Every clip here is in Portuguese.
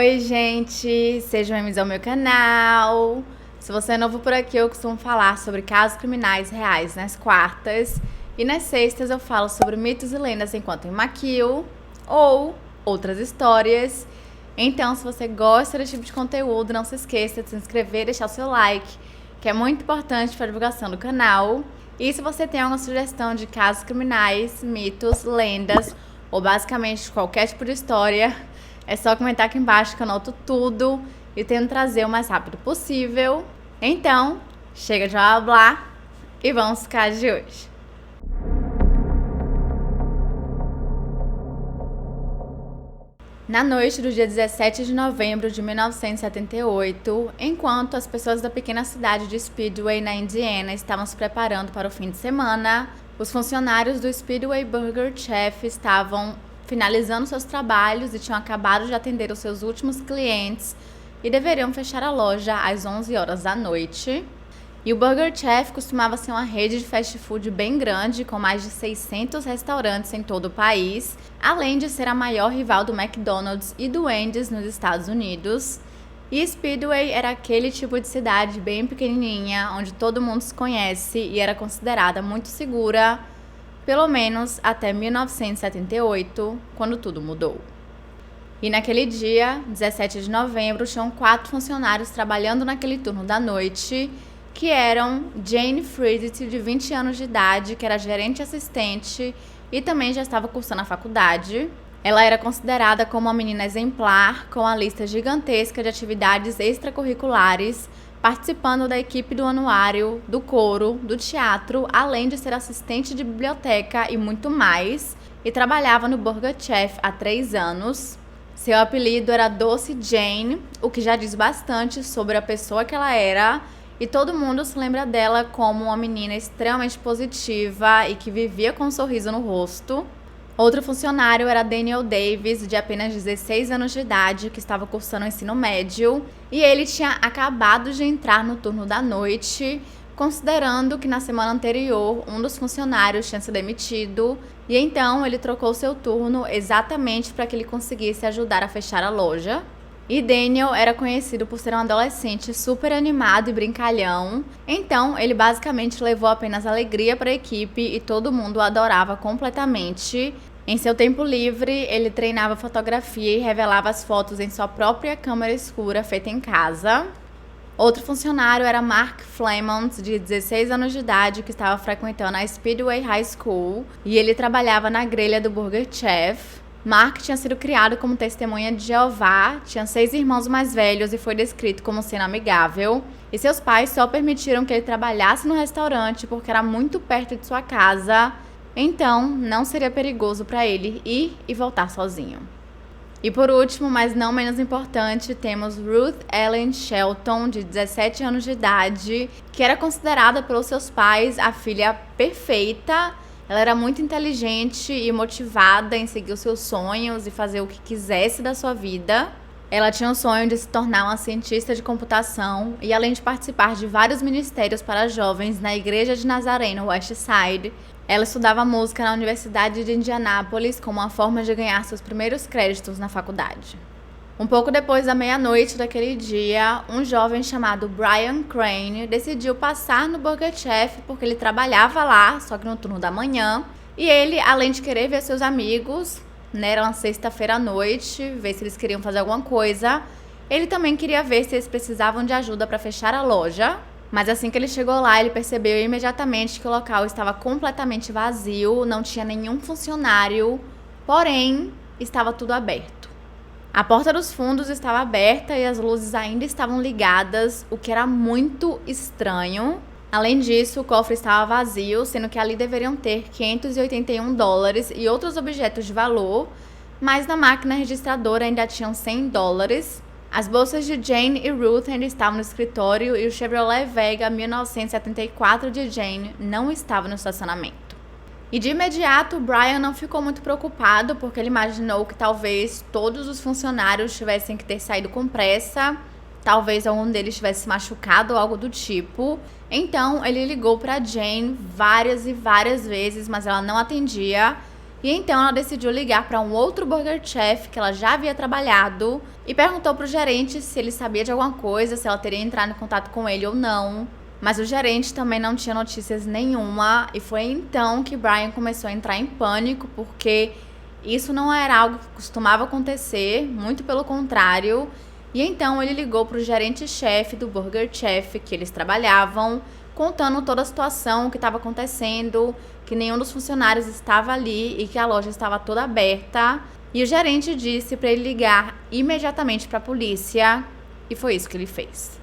Oi, gente! Sejam bem-vindos ao meu canal. Se você é novo por aqui, eu costumo falar sobre casos criminais reais nas quartas. E nas sextas eu falo sobre mitos e lendas enquanto eu maquio ou outras histórias. Então, se você gosta desse tipo de conteúdo, não se esqueça de se inscrever e deixar o seu like, que é muito importante para a divulgação do canal. E se você tem alguma sugestão de casos criminais, mitos, lendas ou basicamente qualquer tipo de história, é só comentar aqui embaixo que eu anoto tudo e tento trazer o mais rápido possível. Então, chega de blá blá blá e vamos ao caso de hoje. Na noite do dia 17 de novembro de 1978, enquanto as pessoas da pequena cidade de Speedway, na Indiana, estavam se preparando para o fim de semana, os funcionários do Speedway Burger Chef estavam finalizando seus trabalhos e tinham acabado de atender os seus últimos clientes e deveriam fechar a loja às 11 horas da noite. E o Burger Chef costumava ser uma rede de fast food bem grande, com mais de 600 restaurantes em todo o país, além de ser a maior rival do McDonald's e do Wendy's nos Estados Unidos. E Speedway era aquele tipo de cidade bem pequenininha, onde todo mundo se conhece e era considerada muito segura, pelo menos até 1978, quando tudo mudou. E naquele dia, 17 de novembro, tinham 4 funcionários trabalhando naquele turno da noite, que eram Jane Fredette, de 20 anos de idade, que era gerente assistente e também já estava cursando a faculdade. Ela era considerada como uma menina exemplar, com uma lista gigantesca de atividades extracurriculares, participando da equipe do anuário, do coro, do teatro, além de ser assistente de biblioteca e muito mais, e trabalhava no Burger Chef há 3 anos. Seu apelido era Doce Jane, o que já diz bastante sobre a pessoa que ela era, e todo mundo se lembra dela como uma menina extremamente positiva e que vivia com um sorriso no rosto. Outro funcionário era Daniel Davis, de apenas 16 anos de idade, que estava cursando o ensino médio, e ele tinha acabado de entrar no turno da noite, considerando que na semana anterior um dos funcionários tinha sido demitido, e então ele trocou seu turno exatamente para que ele conseguisse ajudar a fechar a loja. E Daniel era conhecido por ser um adolescente super animado e brincalhão, então ele basicamente levou apenas alegria para a equipe e todo mundo o adorava completamente. Em seu tempo livre, ele treinava fotografia e revelava as fotos em sua própria câmera escura feita em casa. Outro funcionário era Mark Flemont, de 16 anos de idade, que estava frequentando a Speedway High School, e ele trabalhava na grelha do Burger Chef. Mark tinha sido criado como testemunha de Jeová, tinha 6 irmãos mais velhos e foi descrito como sendo amigável. E seus pais só permitiram que ele trabalhasse no restaurante porque era muito perto de sua casa, então não seria perigoso para ele ir e voltar sozinho. E por último, mas não menos importante, temos Ruth Ellen Shelton, de 17 anos de idade, que era considerada pelos seus pais a filha perfeita. Ela era muito inteligente e motivada em seguir os seus sonhos e fazer o que quisesse da sua vida. Ela tinha o sonho de se tornar uma cientista de computação e, além de participar de vários ministérios para jovens na Igreja de Nazaré, no West Side, ela estudava música na Universidade de Indianápolis como uma forma de ganhar seus primeiros créditos na faculdade. Um pouco depois da meia-noite daquele dia, um jovem chamado Brian Crane decidiu passar no Burger Chef porque ele trabalhava lá, só que no turno da manhã. E ele, além de querer ver seus amigos, era uma sexta-feira à noite, ver se eles queriam fazer alguma coisa, ele também queria ver se eles precisavam de ajuda para fechar a loja. Mas assim que ele chegou lá, ele percebeu imediatamente que o local estava completamente vazio, não tinha nenhum funcionário, porém estava tudo aberto. A porta dos fundos estava aberta e as luzes ainda estavam ligadas, o que era muito estranho. Além disso, o cofre estava vazio, sendo que ali deveriam ter $581 e outros objetos de valor, mas na máquina registradora ainda tinham $100. As bolsas de Jane e Ruth ainda estavam no escritório e o Chevrolet Vega 1974 de Jane não estava no estacionamento. E de imediato, Brian não ficou muito preocupado porque ele imaginou que talvez todos os funcionários tivessem que ter saído com pressa, talvez algum deles tivesse se machucado ou algo do tipo. Então, ele ligou para Jane várias e várias vezes, mas ela não atendia. E então ela decidiu ligar para um outro Burger Chef que ela já havia trabalhado e perguntou pro gerente se ele sabia de alguma coisa, se ela teria entrado em contato com ele ou não. Mas o gerente também não tinha notícias nenhuma e foi então que Brian começou a entrar em pânico, porque isso não era algo que costumava acontecer, muito pelo contrário. E então ele ligou para o gerente-chefe do Burger Chef que eles trabalhavam, contando toda a situação, o que estava acontecendo, que nenhum dos funcionários estava ali e que a loja estava toda aberta. E o gerente disse para ele ligar imediatamente para a polícia e foi isso que ele fez.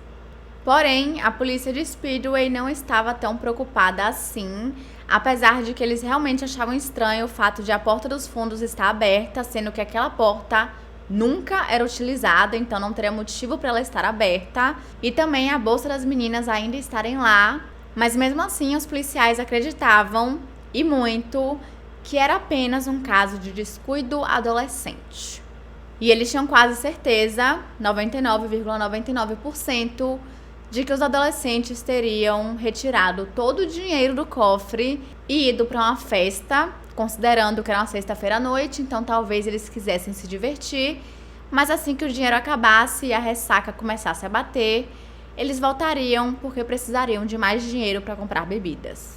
Porém, a polícia de Speedway não estava tão preocupada assim, apesar de que eles realmente achavam estranho o fato de a porta dos fundos estar aberta, sendo que aquela porta nunca era utilizada, então não teria motivo para ela estar aberta, e também a bolsa das meninas ainda estarem lá, mas mesmo assim os policiais acreditavam, e muito, que era apenas um caso de descuido adolescente. E eles tinham quase certeza, 99,99%, de que os adolescentes teriam retirado todo o dinheiro do cofre e ido para uma festa, considerando que era uma sexta-feira à noite, então talvez eles quisessem se divertir, mas assim que o dinheiro acabasse e a ressaca começasse a bater, eles voltariam porque precisariam de mais dinheiro para comprar bebidas.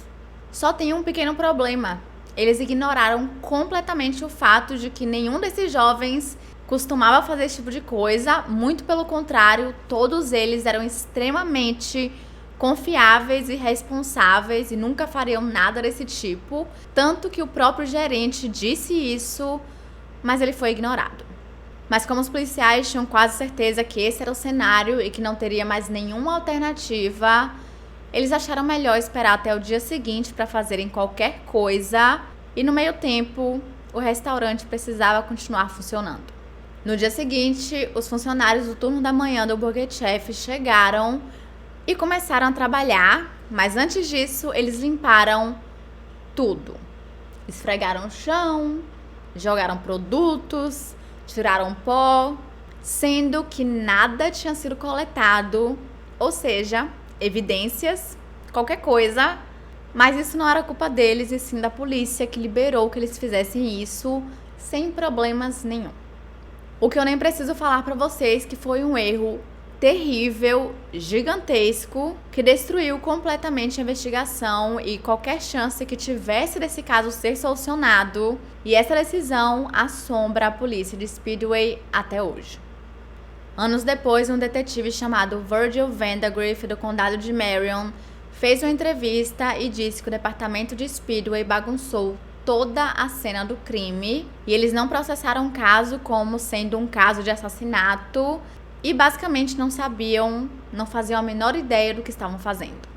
Só tem um pequeno problema: eles ignoraram completamente o fato de que nenhum desses jovens costumava fazer esse tipo de coisa, muito pelo contrário, todos eles eram extremamente confiáveis e responsáveis e nunca fariam nada desse tipo, tanto que o próprio gerente disse isso, mas ele foi ignorado. Mas como os policiais tinham quase certeza que esse era o cenário e que não teria mais nenhuma alternativa, eles acharam melhor esperar até o dia seguinte para fazerem qualquer coisa, e no meio tempo, o restaurante precisava continuar funcionando. No dia seguinte, os funcionários do turno da manhã do Burger Chef chegaram e começaram a trabalhar, mas antes disso, eles limparam tudo. Esfregaram o chão, jogaram produtos, tiraram pó, sendo que nada tinha sido coletado, ou seja, evidências, qualquer coisa, mas isso não era culpa deles e sim da polícia, que liberou que eles fizessem isso sem problemas nenhum. O que eu nem preciso falar para vocês que foi um erro terrível, gigantesco, que destruiu completamente a investigação e qualquer chance que tivesse desse caso ser solucionado. E essa decisão assombra a polícia de Speedway até hoje. Anos depois, um detetive chamado Virgil Vandagriff, do condado de Marion, fez uma entrevista e disse que o departamento de Speedway bagunçou toda a cena do crime e eles não processaram o caso como sendo um caso de assassinato e basicamente não faziam a menor ideia do que estavam fazendo.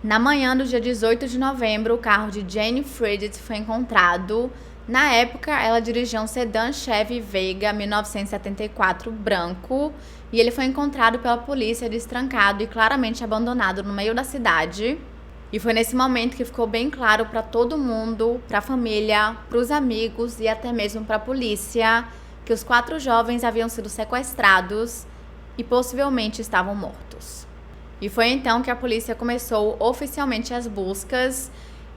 Na manhã do dia 18 de novembro, o carro de Jane Fredette foi encontrado. Na época, ela dirigia um sedã Chevy Vega 1974 branco e ele foi encontrado pela polícia destrancado e claramente abandonado no meio da cidade. E foi nesse momento que ficou bem claro para todo mundo, para a família, para os amigos e até mesmo para a polícia, que os 4 jovens haviam sido sequestrados e possivelmente estavam mortos. E foi então que a polícia começou oficialmente as buscas,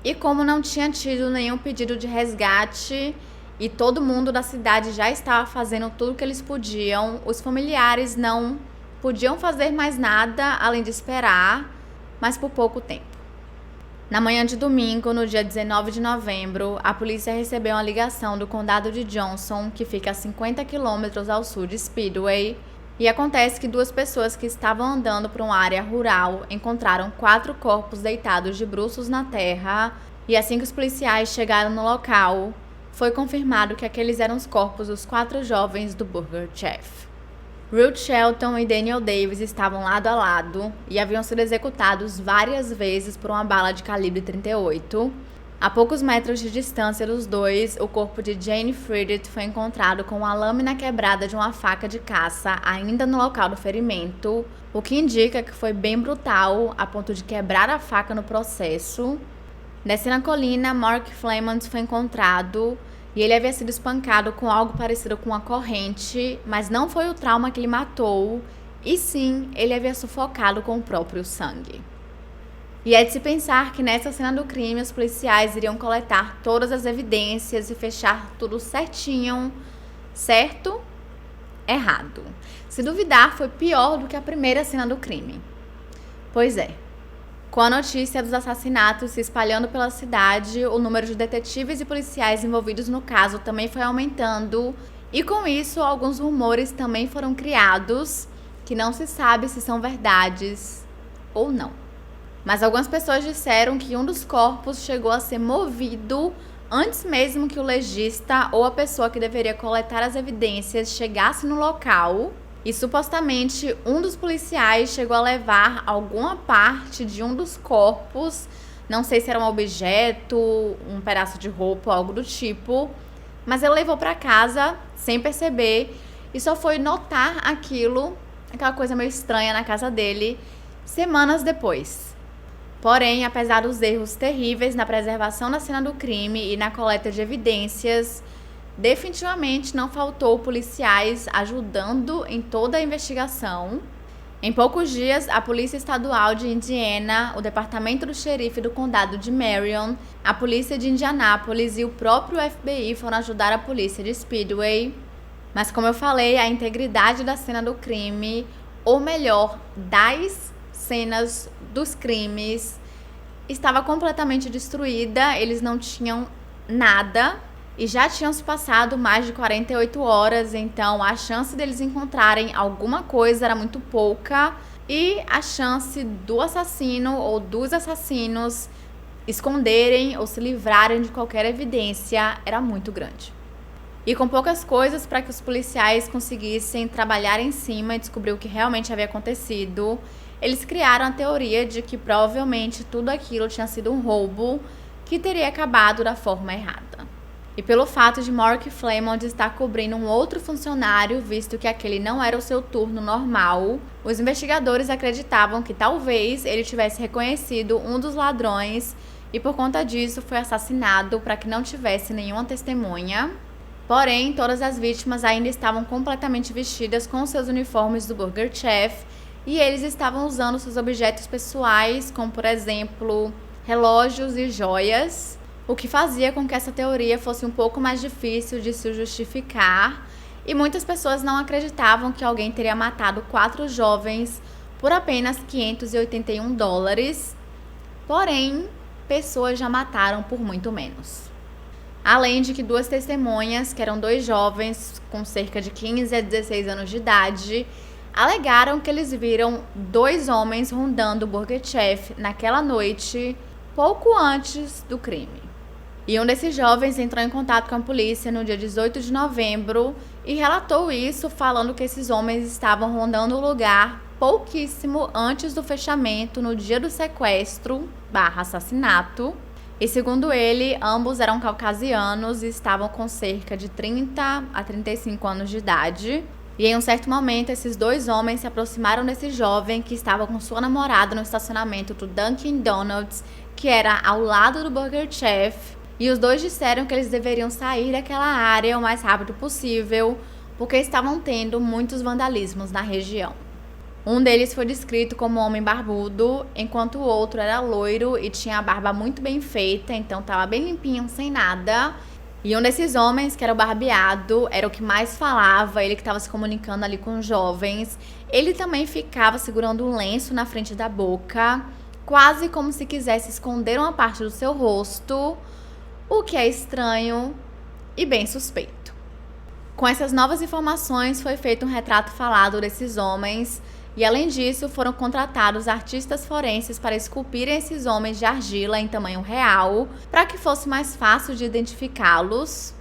e como não tinha tido nenhum pedido de resgate e todo mundo da cidade já estava fazendo tudo o que eles podiam, os familiares não podiam fazer mais nada além de esperar, mas por pouco tempo. Na manhã de domingo, no dia 19 de novembro, a polícia recebeu uma ligação do condado de Johnson, que fica a 50 quilômetros ao sul de Speedway, e acontece que 2 pessoas que estavam andando por uma área rural encontraram 4 corpos deitados de bruços na terra, e assim que os policiais chegaram no local, foi confirmado que aqueles eram os corpos dos 4 jovens do Burger Chef. Ruth Shelton e Daniel Davis estavam lado a lado e haviam sido executados várias vezes por uma bala de calibre 38. A poucos metros de distância dos dois, o corpo de Jane Fredette foi encontrado com uma lâmina quebrada de uma faca de caça ainda no local do ferimento, o que indica que foi bem brutal, a ponto de quebrar a faca no processo. Descendo a colina, Mark Flamant foi encontrado e ele havia sido espancado com algo parecido com uma corrente, mas não foi o trauma que ele matou, e sim, ele havia sufocado com o próprio sangue. E é de se pensar que nessa cena do crime os policiais iriam coletar todas as evidências e fechar tudo certinho. Certo? Errado. Se duvidar, foi pior do que a primeira cena do crime. Pois é. Com a notícia dos assassinatos se espalhando pela cidade, o número de detetives e policiais envolvidos no caso também foi aumentando. E com isso, alguns rumores também foram criados, que não se sabe se são verdades ou não. Mas algumas pessoas disseram que um dos corpos chegou a ser movido antes mesmo que o legista ou a pessoa que deveria coletar as evidências chegasse no local. E supostamente um dos policiais chegou a levar alguma parte de um dos corpos, não sei se era um objeto, um pedaço de roupa, algo do tipo, mas ele levou para casa sem perceber e só foi notar aquela coisa meio estranha na casa dele, semanas depois. Porém, apesar dos erros terríveis na preservação da cena do crime e na coleta de evidências, definitivamente não faltou policiais ajudando em toda a investigação. Em poucos dias, a Polícia Estadual de Indiana, o Departamento do Xerife do Condado de Marion, a Polícia de Indianápolis e o próprio FBI foram ajudar a polícia de Speedway. Mas como eu falei, a integridade da cena do crime, ou melhor, das cenas dos crimes, estava completamente destruída, eles não tinham nada e já tinham se passado mais de 48 horas, então a chance deles encontrarem alguma coisa era muito pouca e a chance do assassino ou dos assassinos esconderem ou se livrarem de qualquer evidência era muito grande. E com poucas coisas para que os policiais conseguissem trabalhar em cima e descobrir o que realmente havia acontecido, eles criaram a teoria de que provavelmente tudo aquilo tinha sido um roubo que teria acabado da forma errada. E pelo fato de Mark Flamond estar cobrindo um outro funcionário, visto que aquele não era o seu turno normal, os investigadores acreditavam que talvez ele tivesse reconhecido um dos ladrões e por conta disso foi assassinado para que não tivesse nenhuma testemunha. Porém, todas as vítimas ainda estavam completamente vestidas com seus uniformes do Burger Chef e eles estavam usando seus objetos pessoais, como por exemplo, relógios e joias, o que fazia com que essa teoria fosse um pouco mais difícil de se justificar, e muitas pessoas não acreditavam que alguém teria matado 4 jovens por apenas $581, porém, pessoas já mataram por muito menos. Além de que 2 testemunhas, que eram 2 jovens com cerca de 15 a 16 anos de idade, alegaram que eles viram 2 homens rondando o Burger Chef naquela noite, pouco antes do crime. E um desses jovens entrou em contato com a polícia no dia 18 de novembro e relatou isso, falando que esses homens estavam rondando o lugar pouquíssimo antes do fechamento no dia do sequestro/assassinato. E segundo ele, ambos eram caucasianos e estavam com cerca de 30 a 35 anos de idade. E em um certo momento, esses 2 homens se aproximaram desse jovem que estava com sua namorada no estacionamento do Dunkin' Donuts, que era ao lado do Burger Chef. E os 2 disseram que eles deveriam sair daquela área o mais rápido possível, porque estavam tendo muitos vandalismos na região. Um deles foi descrito como um homem barbudo, enquanto o outro era loiro e tinha a barba muito bem feita, então estava bem limpinho, sem nada. E um desses homens, que era o barbeado, era o que mais falava, ele que estava se comunicando ali com os jovens. Ele também ficava segurando um lenço na frente da boca, quase como se quisesse esconder uma parte do seu rosto, o que é estranho e bem suspeito. Com essas novas informações, foi feito um retrato falado desses homens e, além disso, foram contratados artistas forenses para esculpirem esses homens de argila em tamanho real, para que fosse mais fácil de identificá-los,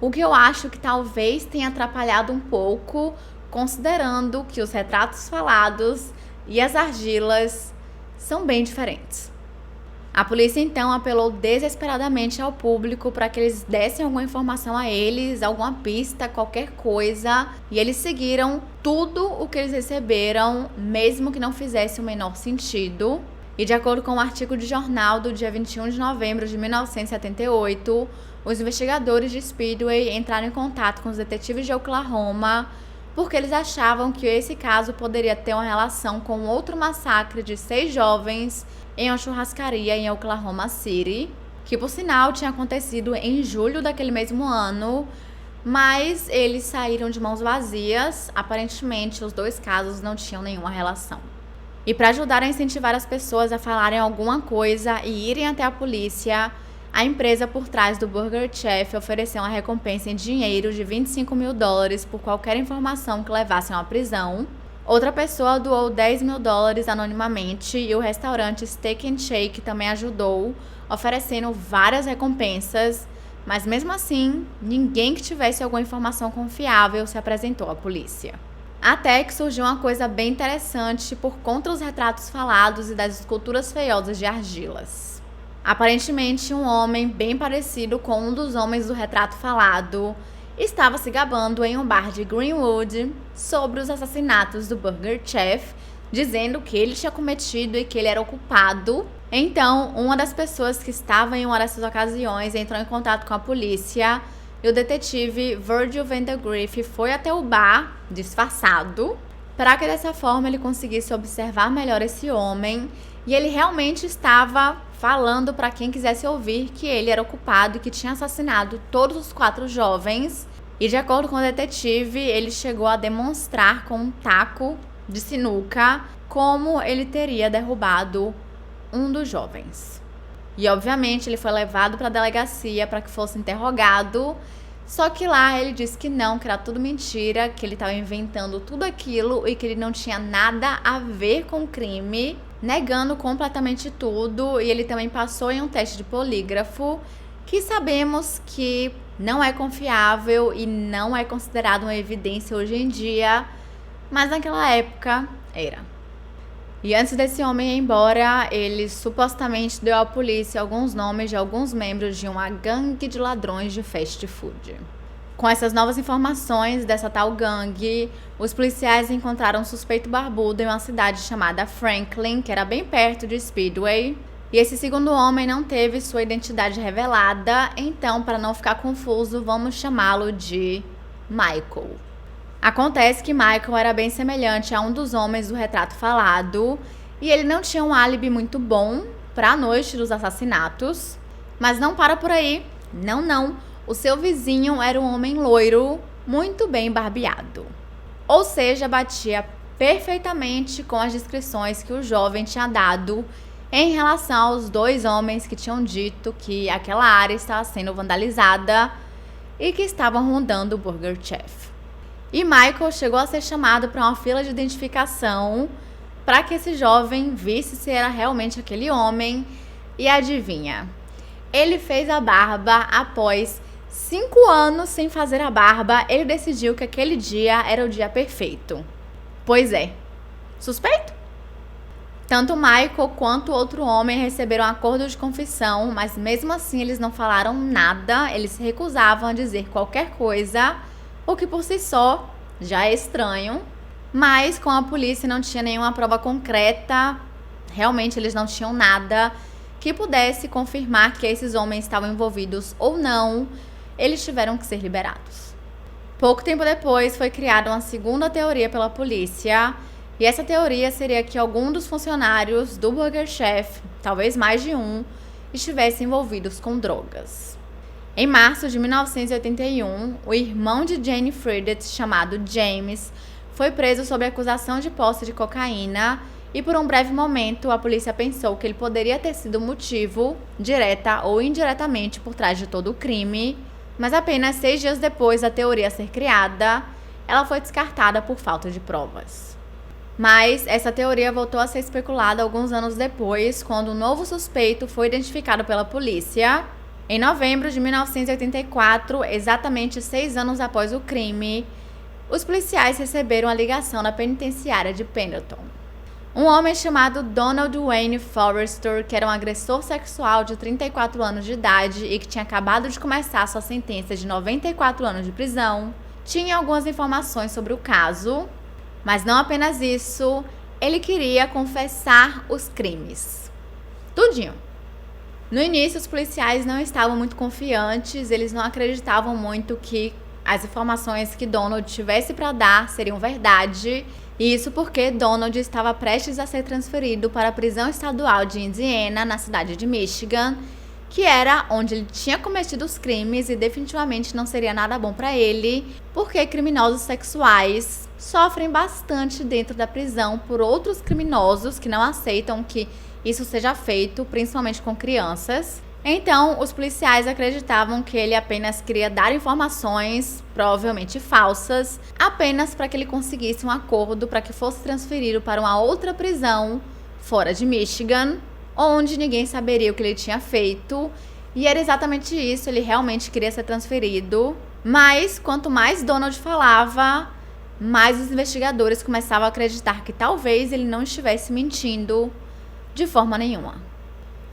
o que eu acho que talvez tenha atrapalhado um pouco, considerando que os retratos falados e as argilas são bem diferentes. A polícia então apelou desesperadamente ao público para que eles dessem alguma informação a eles, alguma pista, qualquer coisa, e eles seguiram tudo o que eles receberam, mesmo que não fizesse o menor sentido. E de acordo com um artigo de jornal do dia 21 de novembro de 1978, os investigadores de Speedway entraram em contato com os detetives de Oklahoma, porque eles achavam que esse caso poderia ter uma relação com outro massacre de 6 jovens em uma churrascaria em Oklahoma City, que por sinal tinha acontecido em julho daquele mesmo ano, mas eles saíram de mãos vazias. Aparentemente, os 2 casos não tinham nenhuma relação. E para ajudar a incentivar as pessoas a falarem alguma coisa e irem até a polícia, a empresa por trás do Burger Chef ofereceu uma recompensa em dinheiro de $25 mil por qualquer informação que levasse a uma prisão. Outra pessoa doou $10 mil anonimamente e o restaurante Steak and Shake também ajudou, oferecendo várias recompensas, mas mesmo assim, ninguém que tivesse alguma informação confiável se apresentou à polícia. Até que surgiu uma coisa bem interessante por conta dos retratos falados e das esculturas feiosas de argilas. Aparentemente, um homem bem parecido com um dos homens do retrato falado estava se gabando em um bar de Greenwood sobre os assassinatos do Burger Chef, dizendo que ele tinha cometido e que ele era o culpado. Então, uma das pessoas que estava em uma dessas ocasiões entrou em contato com a polícia e o detetive Virgil Vandegrift foi até o bar, disfarçado, para que dessa forma ele conseguisse observar melhor esse homem. E ele realmente estava falando para quem quisesse ouvir que ele era o culpado e que tinha assassinado todos os 4 jovens. E de acordo com o detetive, ele chegou a demonstrar com um taco de sinuca como ele teria derrubado um dos jovens. E obviamente ele foi levado para a delegacia para que fosse interrogado. Só que lá ele disse que não, que era tudo mentira, que ele estava inventando tudo aquilo e que ele não tinha nada a ver com o crime, negando completamente tudo. E ele também passou em um teste de polígrafo, que sabemos que não é confiável e não é considerado uma evidência hoje em dia, mas naquela época era. E antes desse homem ir embora, ele supostamente deu à polícia alguns nomes de alguns membros de uma gangue de ladrões de fast food. Com essas novas informações dessa tal gangue, os policiais encontraram um suspeito barbudo em uma cidade chamada Franklin, que era bem perto de Speedway. E esse segundo homem não teve sua identidade revelada, então, para não ficar confuso, vamos chamá-lo de Michael. Acontece que Michael era bem semelhante a um dos homens do retrato falado e ele não tinha um álibi muito bom para a noite dos assassinatos. Mas não para por aí, não. O seu vizinho era um homem loiro, muito bem barbeado. Ou seja, batia perfeitamente com as descrições que o jovem tinha dado em relação aos 2 homens que tinham dito que aquela área estava sendo vandalizada e que estavam rondando o Burger Chef. E Michael chegou a ser chamado para uma fila de identificação para que esse jovem visse se era realmente aquele homem. E adivinha? Ele fez a barba após 5 anos sem fazer a barba. Ele decidiu que aquele dia era o dia perfeito. Pois é. Suspeito? Tanto Michael quanto outro homem receberam um acordo de confissão, mas mesmo assim eles não falaram nada. Eles se recusavam a dizer qualquer coisa, o que por si só já é estranho, mas com a polícia não tinha nenhuma prova concreta, realmente eles não tinham nada que pudesse confirmar que esses homens estavam envolvidos ou não. Eles tiveram que ser liberados. Pouco tempo depois foi criada uma segunda teoria pela polícia, e essa teoria seria que algum dos funcionários do Burger Chef, talvez mais de um, estivessem envolvidos com drogas. Em março de 1981, o irmão de Jane Fredette, chamado James, foi preso sob acusação de posse de cocaína e por um breve momento a polícia pensou que ele poderia ter sido o motivo, direta ou indiretamente, por trás de todo o crime, mas apenas 6 dias depois da teoria ser criada, ela foi descartada por falta de provas. Mas essa teoria voltou a ser especulada alguns anos depois, quando um novo suspeito foi identificado pela polícia. Em novembro de 1984, exatamente 6 anos após o crime, os policiais receberam a ligação da penitenciária de Pendleton. Um homem chamado Donald Wayne Forrester, que era um agressor sexual de 34 anos de idade e que tinha acabado de começar sua sentença de 94 anos de prisão, tinha algumas informações sobre o caso, mas não apenas isso, ele queria confessar os crimes. Tudinho. No início, os policiais não estavam muito confiantes, eles não acreditavam muito que as informações que Donald tivesse para dar seriam verdade. E isso porque Donald estava prestes a ser transferido para a prisão estadual de Indiana, na cidade de Michigan, que era onde ele tinha cometido os crimes e definitivamente não seria nada bom para ele, porque criminosos sexuais sofrem bastante dentro da prisão por outros criminosos que não aceitam que isso seja feito, principalmente com crianças. Então, os policiais acreditavam que ele apenas queria dar informações, provavelmente falsas, apenas para que ele conseguisse um acordo para que fosse transferido para uma outra prisão fora de Michigan, onde ninguém saberia o que ele tinha feito. E era exatamente isso, ele realmente queria ser transferido. Mas, quanto mais Donald falava, mais os investigadores começavam a acreditar que talvez ele não estivesse mentindo de forma nenhuma.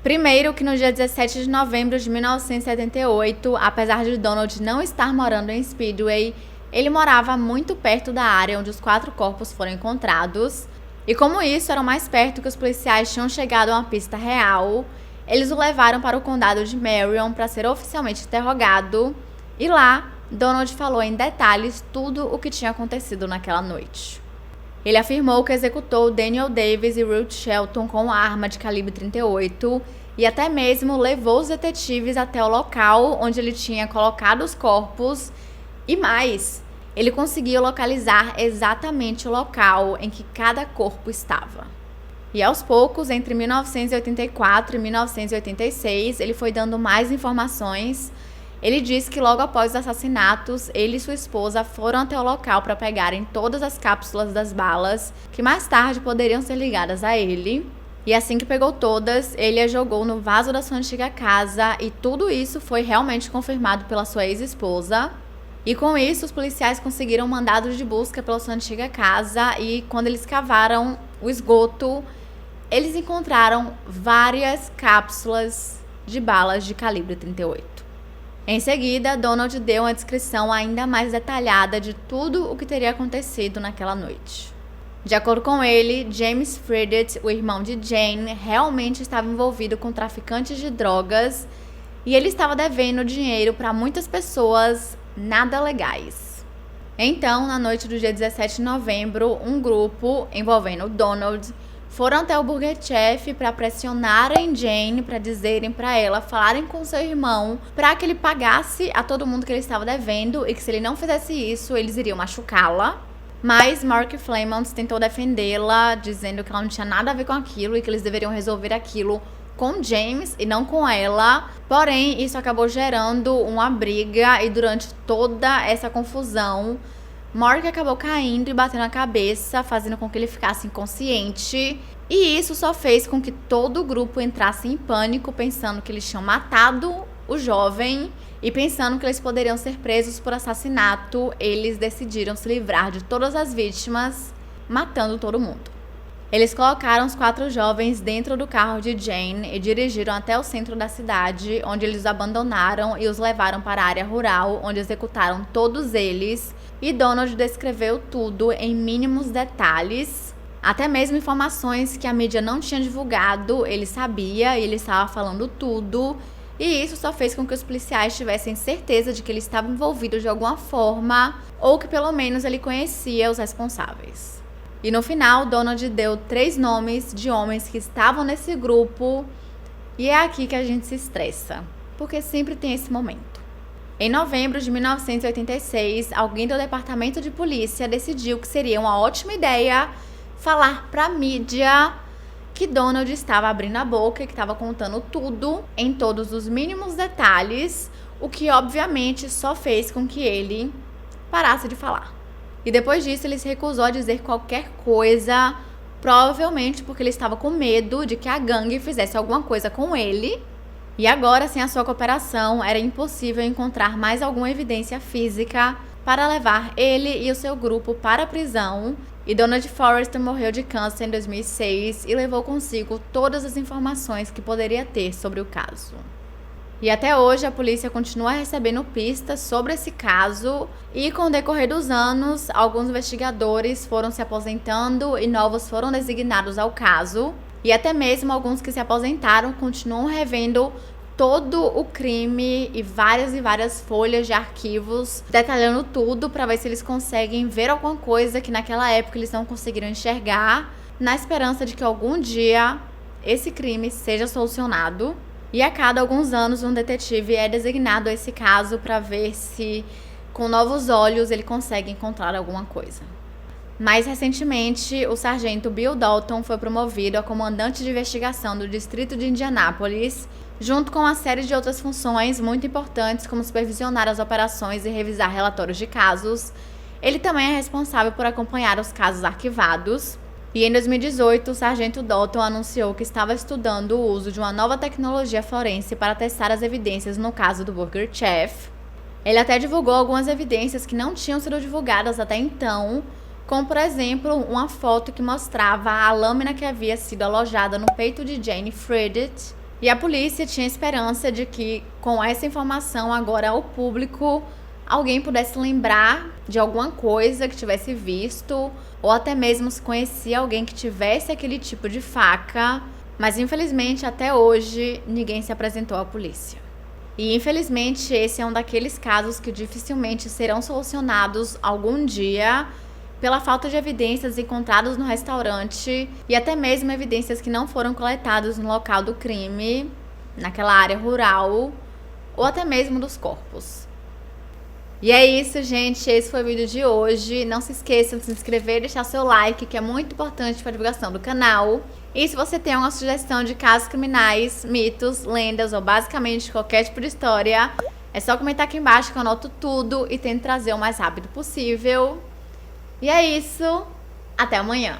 Primeiro que no dia 17 de novembro de 1978, apesar de Donald não estar morando em Speedway, ele morava muito perto da área onde os 4 corpos foram encontrados. E como isso era o mais perto que os policiais tinham chegado a uma pista real, eles o levaram para o condado de Marion para ser oficialmente interrogado. E lá, Donald falou em detalhes tudo o que tinha acontecido naquela noite. Ele afirmou que executou Daniel Davis e Ruth Shelton com arma de calibre 38 e até mesmo levou os detetives até o local onde ele tinha colocado os corpos. E mais, ele conseguiu localizar exatamente o local em que cada corpo estava. E aos poucos, entre 1984 e 1986, ele foi dando mais informações. Ele disse que logo após os assassinatos, ele e sua esposa foram até o local para pegarem todas as cápsulas das balas, que mais tarde poderiam ser ligadas a ele. E assim que pegou todas, ele as jogou no vaso da sua antiga casa, e tudo isso foi realmente confirmado pela sua ex-esposa. E com isso, os policiais conseguiram mandados de busca pela sua antiga casa, e quando eles cavaram o esgoto, eles encontraram várias cápsulas de balas de calibre 38. Em seguida, Donald deu uma descrição ainda mais detalhada de tudo o que teria acontecido naquela noite. De acordo com ele, James Fredette, o irmão de Jane, realmente estava envolvido com traficantes de drogas e ele estava devendo dinheiro para muitas pessoas nada legais. Então, na noite do dia 17 de novembro, um grupo envolvendo Donald foram até o Burger Chef para pressionarem Jane, para dizerem para ela, falarem com seu irmão, para que ele pagasse a todo mundo que ele estava devendo e que se ele não fizesse isso, eles iriam machucá-la. Mas Mark Flamont tentou defendê-la, dizendo que ela não tinha nada a ver com aquilo e que eles deveriam resolver aquilo com James e não com ela. Porém, isso acabou gerando uma briga e durante toda essa confusão, Mark acabou caindo e batendo a cabeça, fazendo com que ele ficasse inconsciente. E isso só fez com que todo o grupo entrasse em pânico, pensando que eles tinham matado o jovem e pensando que eles poderiam ser presos por assassinato. Eles decidiram se livrar de todas as vítimas, matando todo mundo. Eles colocaram os 4 jovens dentro do carro de Jane e dirigiram até o centro da cidade, onde eles os abandonaram e os levaram para a área rural, onde executaram todos eles. E Donald descreveu tudo em mínimos detalhes, até mesmo informações que a mídia não tinha divulgado, ele sabia e ele estava falando tudo. E isso só fez com que os policiais tivessem certeza de que ele estava envolvido de alguma forma, ou que pelo menos ele conhecia os responsáveis. E no final, Donald deu 3 nomes de homens que estavam nesse grupo, e é aqui que a gente se estressa, porque sempre tem esse momento. Em novembro de 1986, alguém do departamento de polícia decidiu que seria uma ótima ideia falar para a mídia que Donald estava abrindo a boca e que estava contando tudo em todos os mínimos detalhes, o que obviamente só fez com que ele parasse de falar. E depois disso ele se recusou a dizer qualquer coisa, provavelmente porque ele estava com medo de que a gangue fizesse alguma coisa com ele. E agora, sem a sua cooperação, era impossível encontrar mais alguma evidência física para levar ele e o seu grupo para a prisão. E Donald Forrester morreu de câncer em 2006 e levou consigo todas as informações que poderia ter sobre o caso. E até hoje a polícia continua recebendo pistas sobre esse caso e com o decorrer dos anos, alguns investigadores foram se aposentando e novos foram designados ao caso. E até mesmo alguns que se aposentaram continuam revendo todo o crime e várias folhas de arquivos, detalhando tudo para ver se eles conseguem ver alguma coisa que naquela época eles não conseguiram enxergar, na esperança de que algum dia esse crime seja solucionado. E a cada alguns anos um detetive é designado a esse caso para ver se com novos olhos ele consegue encontrar alguma coisa. Mais recentemente, o sargento Bill Dalton foi promovido a comandante de investigação do distrito de Indianápolis, junto com uma série de outras funções muito importantes, como supervisionar as operações e revisar relatórios de casos. Ele também é responsável por acompanhar os casos arquivados. E em 2018, o sargento Dalton anunciou que estava estudando o uso de uma nova tecnologia forense para testar as evidências no caso do Burger Chef. Ele até divulgou algumas evidências que não tinham sido divulgadas até então, como, por exemplo, uma foto que mostrava a lâmina que havia sido alojada no peito de Jane Fredette. E a polícia tinha esperança de que, com essa informação agora ao público, alguém pudesse lembrar de alguma coisa que tivesse visto, ou até mesmo se conhecia alguém que tivesse aquele tipo de faca. Mas, infelizmente, até hoje, ninguém se apresentou à polícia. E, infelizmente, esse é um daqueles casos que dificilmente serão solucionados algum dia, pela falta de evidências encontradas no restaurante e até mesmo evidências que não foram coletadas no local do crime, naquela área rural, ou até mesmo dos corpos. E é isso, gente. Esse foi o vídeo de hoje. Não se esqueçam de se inscrever e deixar seu like, que é muito importante para a divulgação do canal. E se você tem alguma sugestão de casos criminais, mitos, lendas ou basicamente qualquer tipo de história, é só comentar aqui embaixo que eu anoto tudo e tento trazer o mais rápido possível. E é isso, até amanhã!